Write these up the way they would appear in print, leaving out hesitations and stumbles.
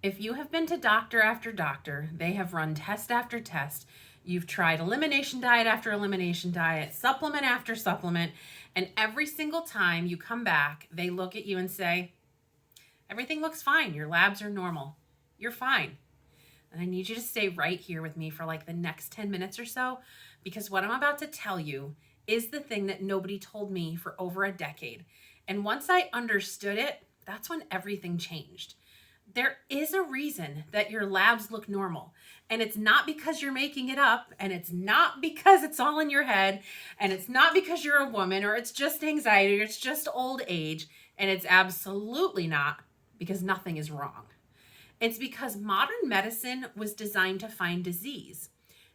If you have been to doctor after doctor, they have run test after test, you've tried elimination diet after elimination diet, supplement after supplement, and every single time you come back, they look at you and say, everything looks fine. Your labs are normal. You're fine. And I need you to stay right here with me for like the next 10 minutes or so, because what I'm about to tell you is the thing that nobody told me for over a decade. And once I understood it, that's when everything changed. There is a reason that your labs look normal. And it's not because you're making it up, and it's not because it's all in your head, and it's not because you're a woman, or it's just anxiety, or it's just old age, and it's absolutely not because nothing is wrong. It's because modern medicine was designed to find disease.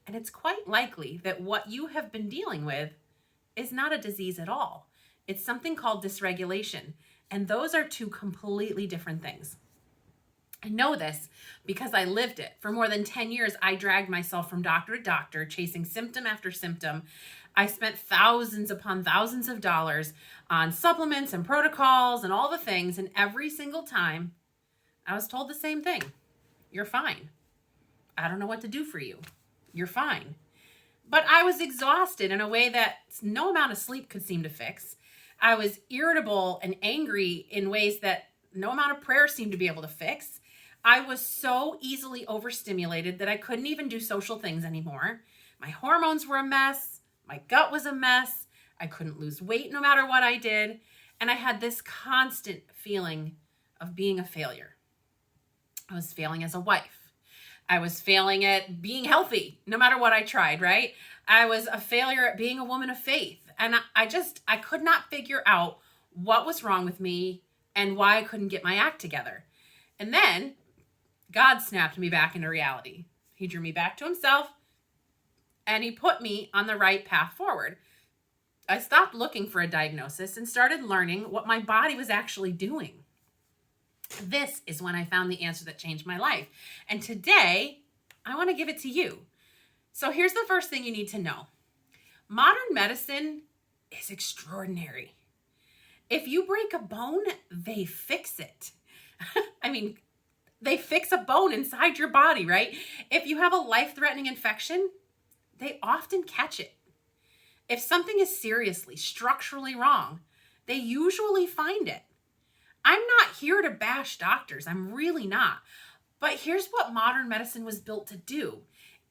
And it's quite likely that what you have been dealing with is not a disease at all. It's something called dysregulation. And those are two completely different things. I know this because I lived it. For more than 10 years, I dragged myself from doctor to doctor, chasing symptom after symptom. I spent thousands upon thousands of dollars on supplements and protocols and all the things. And every single time, I was told the same thing. You're fine. I don't know what to do for you. You're fine. But I was exhausted in a way that no amount of sleep could seem to fix. I was irritable and angry in ways that no amount of prayer seemed to be able to fix. I was so easily overstimulated that I couldn't even do social things anymore. My hormones were a mess. My gut was a mess. I couldn't lose weight no matter what I did. And I had this constant feeling of being a failure. I was failing as a wife. I was failing at being healthy no matter what I tried, right? I was a failure at being a woman of faith. And I could not figure out what was wrong with me and why I couldn't get my act together. And then God snapped me back into reality. He drew me back to himself, and he put me on the right path forward. I stopped looking for a diagnosis and started learning what my body was actually doing. This is when I found the answer that changed my life. And today, I want to give it to you. So here's the first thing you need to know. Modern medicine is extraordinary. If you break a bone, they fix it. I mean, they fix a bone inside your body, right? If you have a life-threatening infection, they often catch it. If something is seriously, structurally wrong, they usually find it. I'm not here to bash doctors. I'm really not. But here's what modern medicine was built to do.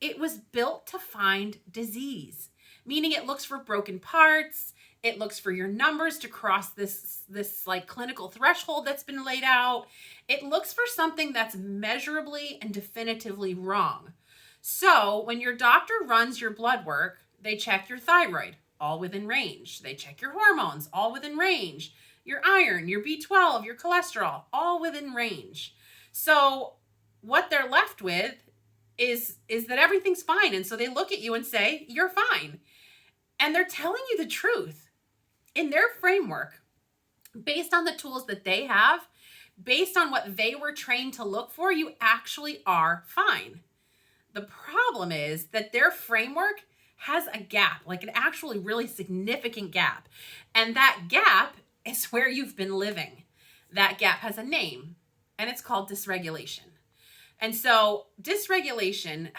It was built to find disease, meaning it looks for broken parts. It looks for your numbers to cross this like clinical threshold that's been laid out. It looks for something that's measurably and definitively wrong. So when your doctor runs your blood work, they check your thyroid, all within range. They check your hormones, all within range. Your iron, your B12, your cholesterol, all within range. So what they're left with is that everything's fine. And so they look at you and say, you're fine. And they're telling you the truth. In their framework, based on the tools that they have, based on what they were trained to look for, you actually are fine. The problem is that their framework has a gap, like an actually really significant gap. And that gap is where you've been living. That gap has a name, and it's called dysregulation. And so dysregulation,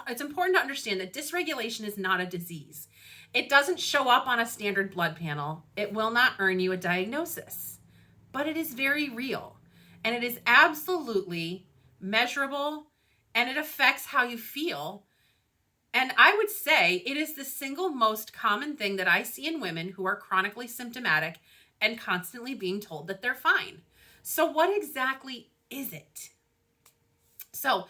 it's important to understand that dysregulation is not a disease. It doesn't show up on a standard blood panel. It will not earn you a diagnosis, but it is very real, and it is absolutely measurable, and it affects how you feel. And I would say it is the single most common thing that I see in women who are chronically symptomatic and constantly being told that they're fine. So what exactly is it? So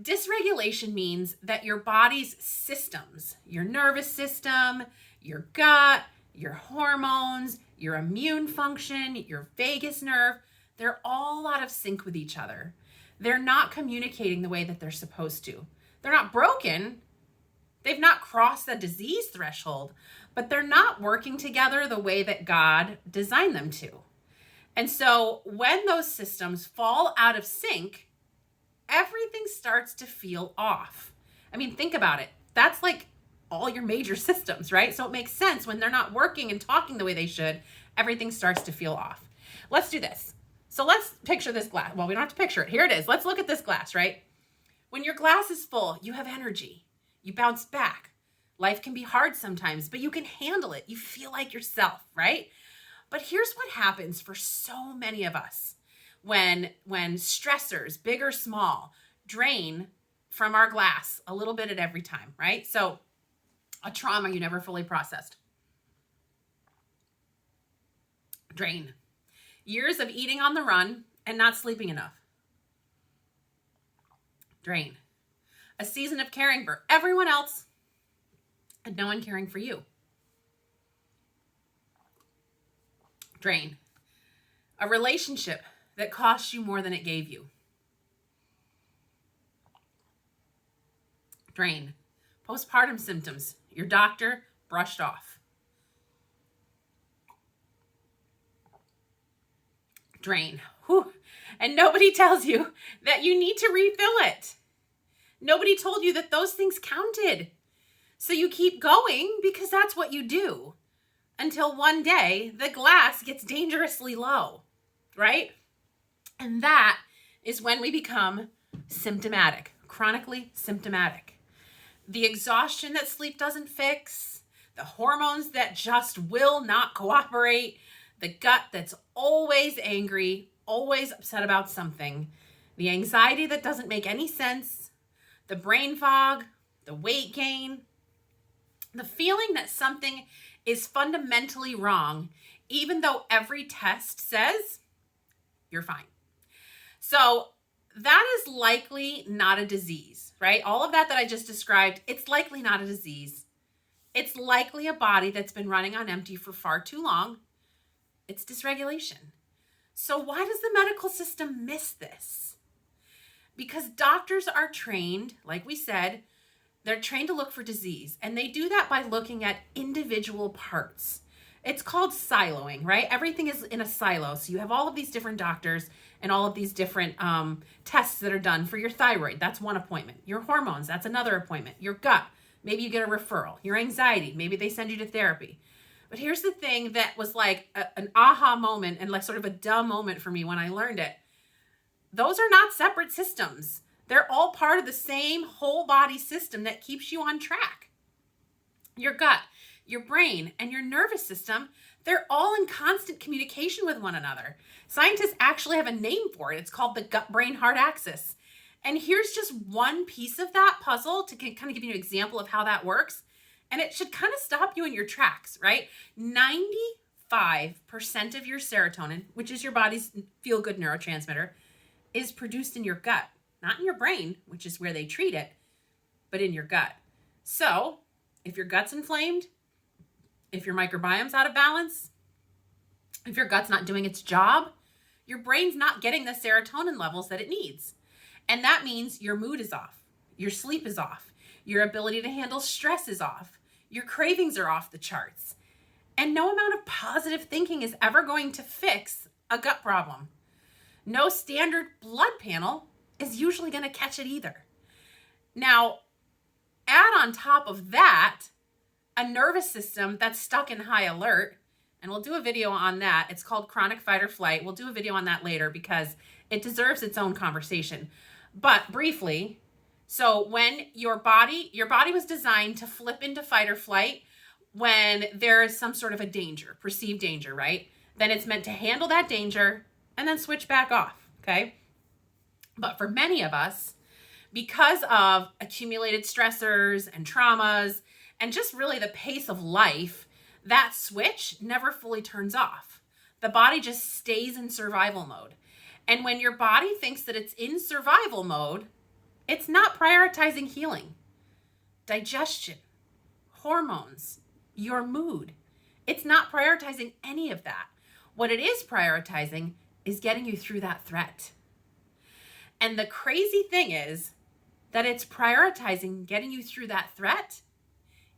dysregulation means that your body's systems, your nervous system, your gut, your hormones, your immune function, your vagus nerve, they're all out of sync with each other. They're not communicating the way that they're supposed to. They're not broken. They've not crossed the disease threshold, but they're not working together the way that God designed them to. And so when those systems fall out of sync, everything starts to feel off. I mean, think about it. That's like all your major systems, right? So it makes sense when they're not working and talking the way they should, everything starts to feel off. Let's do this. So let's picture this glass. Well, we don't have to picture it. Here it is. Let's look at this glass, right? When your glass is full, you have energy. You bounce back. Life can be hard sometimes, but you can handle it. You feel like yourself, right? But here's what happens for so many of us when stressors, big or small, drain from our glass a little bit at every time, right? So a trauma you never fully processed. Drain. Years of eating on the run and not sleeping enough. Drain. A season of caring for everyone else and no one caring for you. Drain. A relationship that cost you more than it gave you. Drain. Postpartum symptoms your doctor brushed off. Drain. Whew. And nobody tells you that you need to refill it. Nobody told you that those things counted. So you keep going because that's what you do until one day the glass gets dangerously low, right? And that is when we become symptomatic, chronically symptomatic. The exhaustion that sleep doesn't fix, the hormones that just will not cooperate, the gut that's always angry, always upset about something, the anxiety that doesn't make any sense, the brain fog, the weight gain, the feeling that something is fundamentally wrong, even though every test says you're fine. So that is likely not a disease, right? All of that I just described, it's likely not a disease. It's likely a body that's been running on empty for far too long. It's dysregulation. So why does the medical system miss this? Because doctors are trained, like we said, they're trained to look for disease, and they do that by looking at individual parts. It's called siloing, right? Everything is in a silo. So you have all of these different doctors and all of these different tests that are done for your thyroid. That's one appointment. Your hormones, that's another appointment. Your gut, maybe you get a referral. Your anxiety, maybe they send you to therapy. But here's the thing that was like an aha moment and like sort of a dumb moment for me when I learned it. Those are not separate systems. They're all part of the same whole body system that keeps you on track. Your gut, your brain, and your nervous system, they're all in constant communication with one another. Scientists actually have a name for it. It's called the gut-brain-heart axis. And here's just one piece of that puzzle to kind of give you an example of how that works. And it should kind of stop you in your tracks, right? 95% of your serotonin, which is your body's feel-good neurotransmitter, is produced in your gut. Not in your brain, which is where they treat it, but in your gut. So if your gut's inflamed, if your microbiome's out of balance, if your gut's not doing its job, your brain's not getting the serotonin levels that it needs. And that means your mood is off, your sleep is off, your ability to handle stress is off, your cravings are off the charts. And no amount of positive thinking is ever going to fix a gut problem. No standard blood panel is usually going to catch it either. Now, add on top of that a nervous system that's stuck in high alert, and we'll do a video on that. It's called chronic fight or flight. We'll do a video on that later because it deserves its own conversation. But briefly, so when your body was designed to flip into fight or flight when there is some sort of a danger, perceived danger, right? Then it's meant to handle that danger and then switch back off, okay? But for many of us, because of accumulated stressors and traumas and just really the pace of life, that switch never fully turns off. The body just stays in survival mode. And when your body thinks that it's in survival mode, it's not prioritizing healing, digestion, hormones, your mood. It's not prioritizing any of that. What it is prioritizing is getting you through that threat. And the crazy thing is that it's prioritizing getting you through that threat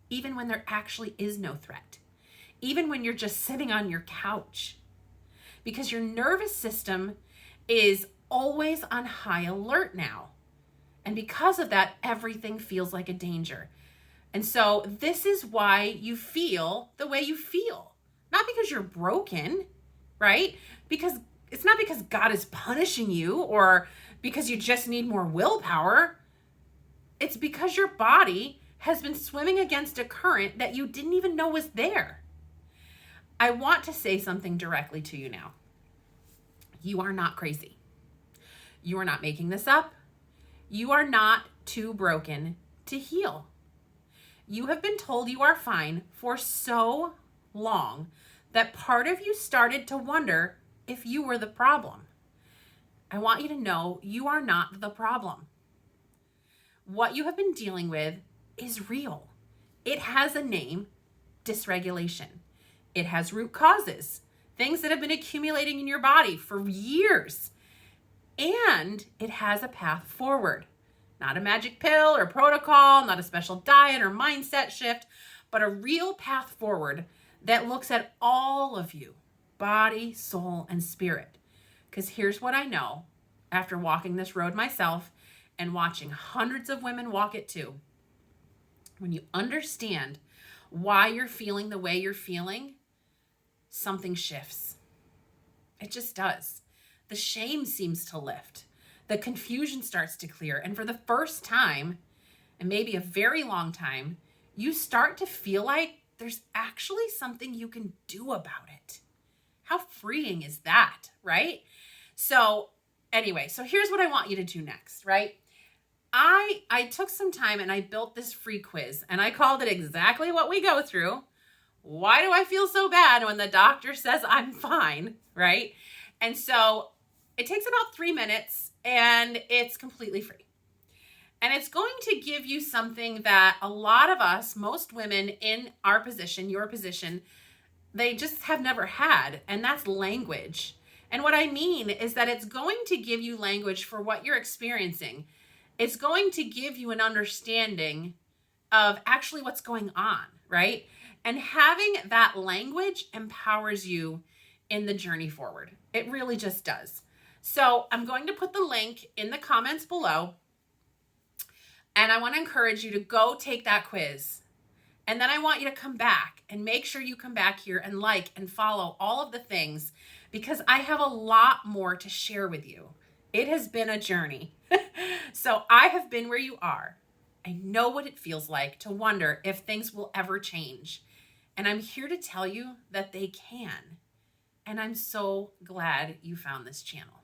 even when there actually is no threat, even when you're just sitting on your couch, because your nervous system is always on high alert now. And because of that, everything feels like a danger. And so this is why you feel the way you feel. Not because you're broken, right? Because it's not because God is punishing you or because you just need more willpower. It's because your body has been swimming against a current that you didn't even know was there. I want to say something directly to you now. You are not crazy. You are not making this up. You are not too broken to heal. You have been told you are fine for so long that part of you started to wonder if you were the problem. I want you to know you are not the problem. What you have been dealing with is real. It has a name, dysregulation. It has root causes, things that have been accumulating in your body for years. And it has a path forward. Not a magic pill or protocol, not a special diet or mindset shift, but a real path forward that looks at all of you, body, soul, and spirit. Because here's what I know after walking this road myself and watching hundreds of women walk it too. When you understand why you're feeling the way you're feeling, something shifts. It just does. The shame seems to lift. The confusion starts to clear. And for the first time, and maybe a very long time, you start to feel like there's actually something you can do about it. How freeing is that, right? So anyway, so here's what I want you to do next, right? I took some time and I built this free quiz, and I called it exactly what we go through. Why do I feel so bad when the doctor says I'm fine, right? And so it takes about 3 minutes and it's completely free. And it's going to give you something that a lot of us, most women in our position, your position, they just have never had, and that's language. And what I mean is that it's going to give you language for what you're experiencing. It's going to give you an understanding of actually what's going on, right? And having that language empowers you in the journey forward. It really just does. So I'm going to put the link in the comments below. And I want to encourage you to go take that quiz. And then I want you to come back and make sure you come back here and like and follow all of the things, because I have a lot more to share with you. It has been a journey. So I have been where you are. I know what it feels like to wonder if things will ever change. And I'm here to tell you that they can. And I'm so glad you found this channel.